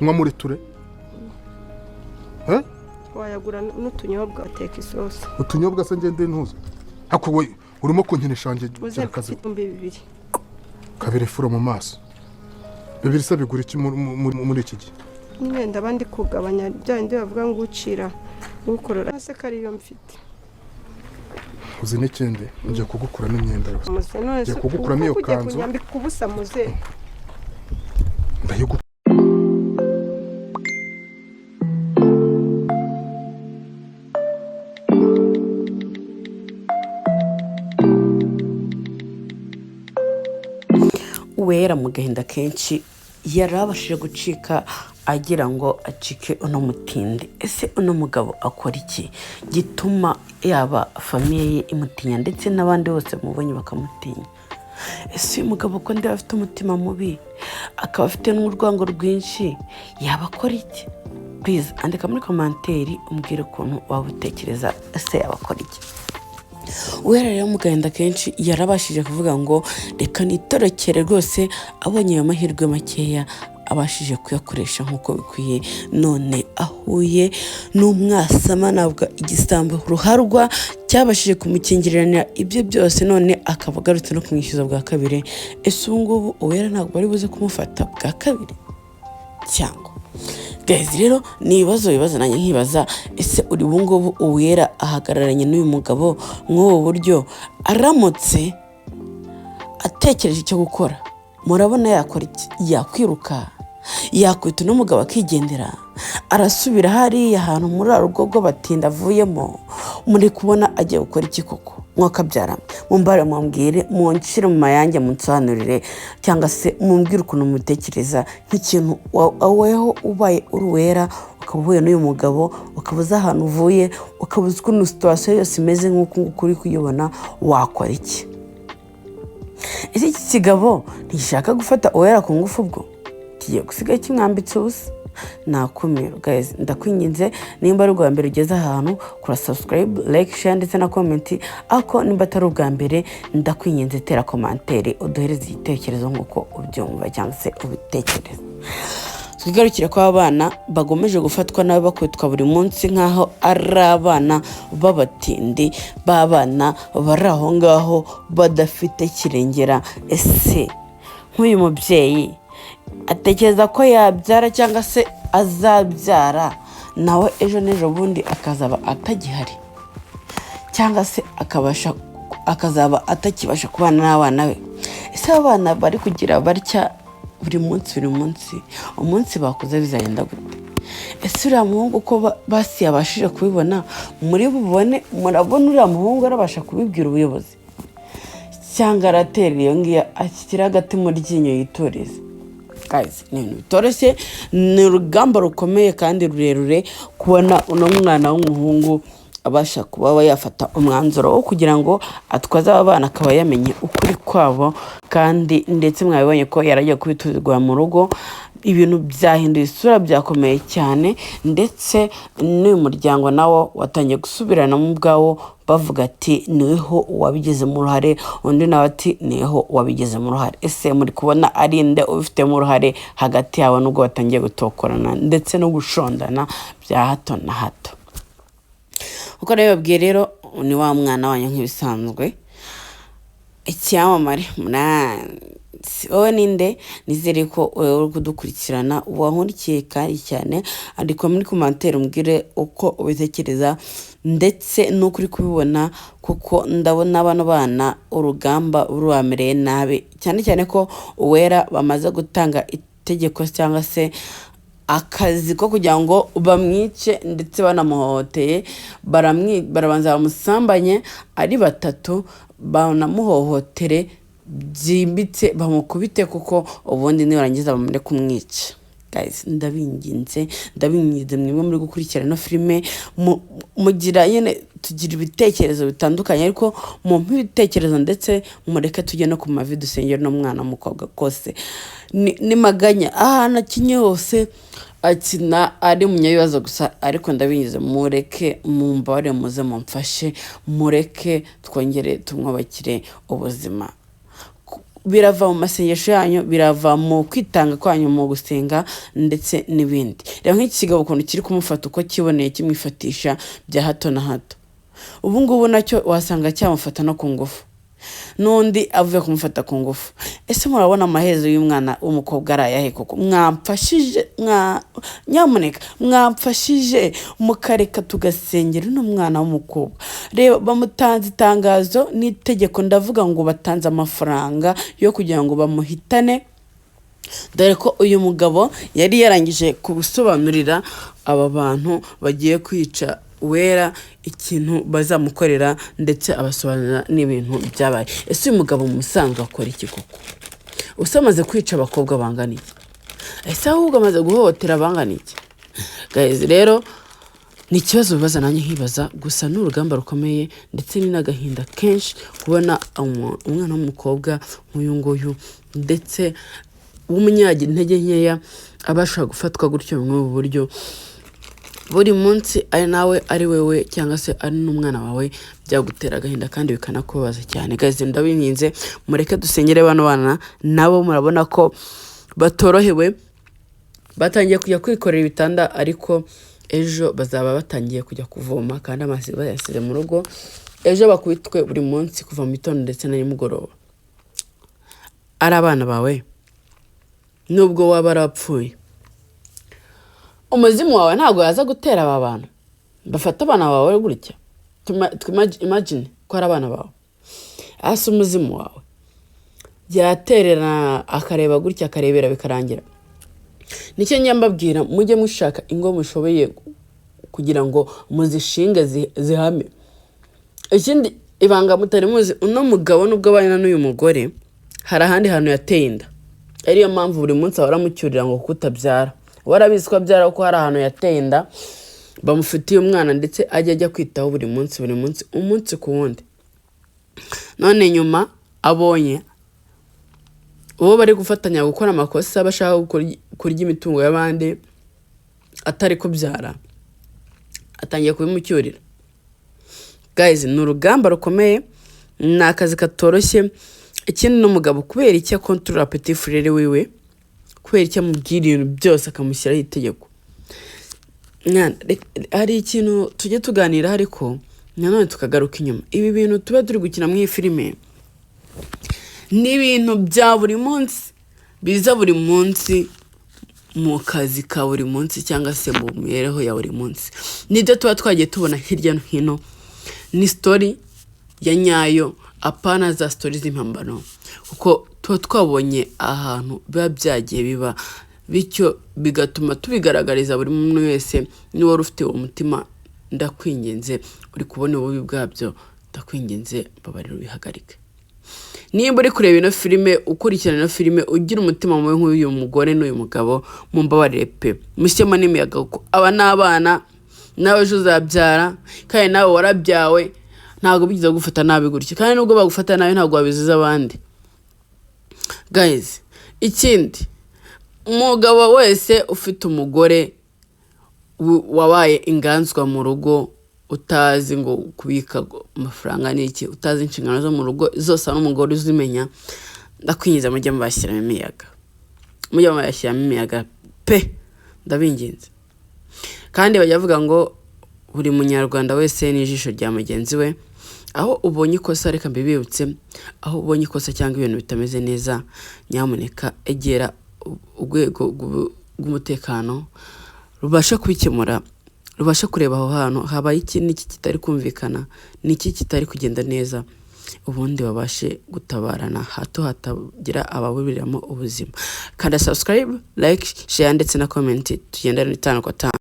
Mwa muri ture? Wayagura n'utunyobwa ateka isosi. Utunyobwa se ngende ntuza. Hako we urimo kunkinisha nje cyakazi. 200. Kabiri furo mu maso. Bibiri se bigura iki muri iki gihe? Nyine ndabandi kugabanya byandi bavuga ngo ucira ukorora. Ase kariyo mfite. Uzi n'ikindi nje kugukura n'imyenda yose. Nje kugukura niyo kanzu. Kunyambika kubusa muze. Ndayigu Uwera mu gahinda kenshi yarabashije gucika agira ngo acike uno mutindi. Ese uno mugabo akora iki gituma yaba famiye ye imutinya ndetse n'abandi bose mubonye bakamutinya? Ese uyu mugabo ko ndi afite umutima mubi akaba afite n'urwango rwinshi yaba akora iki? Please andika muri komanteri umbwire ukuntu waba utekereza ese yaba akora iki. Uwera rero mu gahinda kenshi yarabashije kuvuga ngo reka nitorokere rwose, abonye ayo mahirwe makeya abashije kuyakoresha nk'uko bikwiye, none ahuye n'umwasama nabwo igisambo ruharwa cyabashije kumukingirana ibyo byose, none akaba agarutse no kumwishyuza bwa kabiri. Ese ubu ngubu Uwera ntabwo bari buze kumufata bwa kabiri cyangwa? Guys, rero ni ibibazo nanjye nkibaza, ese uri bungubu Uwera ahagararanye n'uyu mugabo nk'ubu buryo aramutse atekereje icyo gukora, murabona yakora iki? Yakwiruka, yakwita n'umugabo akigendera, arasubira hariya ahantu muri rugo batinda avuyemo, muri kubona agiye gukora iki koko? Mwakabyara mumbare mumbwire, munshire mu mayange munsobanurire, cyangwa se mumbwire ukuntu mutekereza nk'ikintu weho ubaye uri Uwera ukabuye n'uyu mugabo, ukabuza ahantu uvuye, ukabuza ukuntu situation yose imeze nk'uko uri kuyibona, wakora iki? Ese iki kigabo ntishaka gufata Uwera ku ngufu ubwo kigiye gusigaye kimwambitse ubusa? Nakumira guys, ndakwinginze nimba ari ubwa mbere ugeze ahantu kura subscribe, like, share ndetse na comment, ako nimba atari ubwa mbere ndakwinginze tera komanteri uduhereze igitekerezo nk'uko ubyumva cyangwa se ubitekereza. Twigarukire ko abana bagomeje gufatwa nawe bakwitwa buri munsi nkaho ari abana babatindi, babana bari aho ngaho badafite kirengera. Ese nk'uyu mubyeyi atekereza ko yabyara cyangwa se azabyara nawe ejo n'ejo bundi akazaba atagihari, cyangwa se akazaba atakibasha kubana n'abana be? Ese abana bari kugira barya buri munsi umunsi bakuze bizagenda gute? Ese uriya muhungu ko basi yabashije kubibona, murabona uriya muhungu arabasha kubibwira ubuyobozi, cyangwa aratera iyo ngiyo akikira agati mu ryinyo yitoreze? Guys, ni ibintu bitoroshye, ni urugamba rukomeye kandi rurerure kubona uno mwana w'umuhungu abasha kuba yafata umwanzuro wo kugira ngo atwaze aba bana akaba yamenye ukuri kwabo, kandi ndetse mwabibonye ko yaragiye kubituzwa mu rugo. Ibintu byahinduye isura, byakomeye cyane, ndetse n'uyu muryango nawo watangiye gusubirana mu bwawo bavuga ati niho wabigezemo uruhare, undi nawe ati niho wabigezemo uruhare. Ese muri kubona ari nde ubifitemo uruhare hagati yabo nubwo batangiye gutokorana ndetse no gushondana bya hato na hato? Uko rero babwiye rero ni wa mwana wanyu nk'ibisanzwe icyamamare wowe ninde? Nizere ko uri kudukurikirana wankurikiye kandi cyane, andika muri commentaire umbwire uko ubitekereza ndetse nuko uri kubibona, kuko ndabona bano bana urugamba rubamereye nabi, cyane cyane ko Uwera bamaze gutanga itegeko cyangwa se akazi ko kugira ngo bamwice ndetse banamuhohoteye, barabanza bamusambanye ari batatu, banamuhohotere byimbitse bamukubite, kuko ubundi nibarangiza bamure kumwica. Guys, ndabinginze mwebwe muri gukurikirana no filime mugira nyene tugira ibitekerezo bitandukanye, ariko mu ibitekerezo ndetse mureke tujye no ku mavi dusengera no mwana mukobwa kose ni maganya ahantu akinye hose akina ari munyabibazo gusa, ariko ndabingize mureke mumbare muze mumfashe, mureke twongere tumwubakire ubuzima. birava mu masengesho yanyu, birava mu kwitanga kwanyu mu gusenga ndetse n'ibindi. Rero nk'iki kigabo ukuntu kiri kumufata uko kiboneye kimwifatisha bya hato na hato, ubu ngubu nacyo wasanga cyamufata no ku ngufu, n'undi avuye kumufata ku ngufu. Ese murabona amaherezo y'umwana w'umukobwa ari ayahe koko? Mwamfashije, nyamuneka mwamfashije mukareka tugasengera uno mwana w'umukobwa. Reba bamutanze itangazo n'itegeko, ndavuga ngo batanze amafaranga yo kugira ngo bamuhitane, dore ko uyu mugabo yari yarangije kubusobanurira aba bantu bagiye kwica Uwera ikintu bazamukorera, ndetse abasobanurira n'ibintu byabaye. Ese uyu mugabo musanzwe akora iki koko? Usamaze kwica abakobwa bangana iki? Ese ahubwo amaze guhohotera bangana iki? Guys, rero ni ikibazo bibaza nanjye nkibaza, gusa n'urugamba rukomeye ndetse ni n'agahinda kenshi kubona umwana w'umukobwa nk'uyu nguyu ndetse w'umunyagira intege nkeya abasha gufatwa gutyo mu buryo buri munsi ari nawe ari wewe cyangwa se ari n'umwana wawe, byagutera agahinda kandi bikanakubaza cyane. Guys, ndabinginze mureke dusengere bano bana, nabo murabona ko batorohewe, batangiye kujya kwikorera ibitanda, ariko ejo bazaba batangiye kujya kuvoma kandi amazi bayasize mu rugo. Ejo bakubitwe buri munsi kuva mu gitondo ndetse na nimugoroba. Ari abana bawe nubwo waba arapfuye, umuzimu wawe ntabwo yaza gutera aba bantu bafata abana bawe gutya. Imagine ko ari abana bawe, hasi umuzimu wawe byaterera akareba gutya, akarebera bikarangira. Nicyo nyambabwira, mujye mushaka ingo mushoboye kugira ngo muzishinge zihame. Ikindi ibanga mutari muzi, uno mugabo nubwo abana n'uyu mugore hari ahandi hantu yateye inda, ariyo mpamvu buri munsi ahora amucyurira ngo kutabyara. Warabizi ko abyara ko hari ahantu yateye inda, bamufitiye umwana ndetse ajya kwitaho buri munsi umunsi ku wundi. None nyuma abonye uwo bari gufatanya gukora amakosa, bashaka kurya imitungo y'abandi atari kubyara, atangiye kubimucyurira. Guys, ni urugamba rukomeye, ni akazi katoroshye. Ikindi n'umugabo kubera icyo akontorora petit frere wiwe, kubera icyo amubwira ibintu byose akamushyiraho itegeko. Hari ikintu tujye tuganira, ariko nanone tukagaruka inyuma. Ibi bintu tuba turi gukina mu filime ni ibintu bya buri munsi, biza buri munsi mu kazi ka buri munsi cyangwa se mu mibereho ya buri munsi. Nibyo tuba twagiye tubona hirya no hino. Ni story ya nyayo, apana za story z'impambano, kuko tuba twabonye ahantu biba byagiye biba, bityo bigatuma tubigaragariza buri muntu wese. Niba wari ufite umutima, ndakwinginze, uri kubona ububi bwabyo, ndakwinginze babarira ubihagarike. Niba uri kureba ino filime, ukurikirana ino filime, ugira umutima mubi nk'uyu mugore n'uyu mugabo, mumbabarire pe, mushyemo n'imiyaga, kuko aba n'abana nawe ejo uzabyara, kandi nawe warabyawe, ntabwo bigize gufata nabi gutya, kandi nubwo bagufata nabi ntabwo wabiziza abandi. Guys, ikindi, umugabo wese ufite umugore wabaye inganzwa mu rugo, utazi ngo kubika amafaranga n'iki, utazi inshingano zo mu rugo zose n'umugore uzimenya, ndakwinjiza mujye mubashyiramo imiyaga, mujye mubashyiramo imiyaga pe, ndabinginze. Kandi bajya bavuga ngo buri munyarwanda wese n'ijisho rya mugenzi we. Aho ubonye ikosa, reka mbibibutse, aho ubonye ikosa cyangwa ibintu bitameze neza, nyamuneka egera urwego rw'umutekano rubasha kubikemura, rubasha kureba aho hantu habaye iki n'iki kitari kumvikana, n'iki kitari kugenda neza, ubundi babashe gutabarana hato hatagira ababuriramo ubuzima. Kanda subscribe, like, share ndetse na comment, tugendane 5 kwa 5.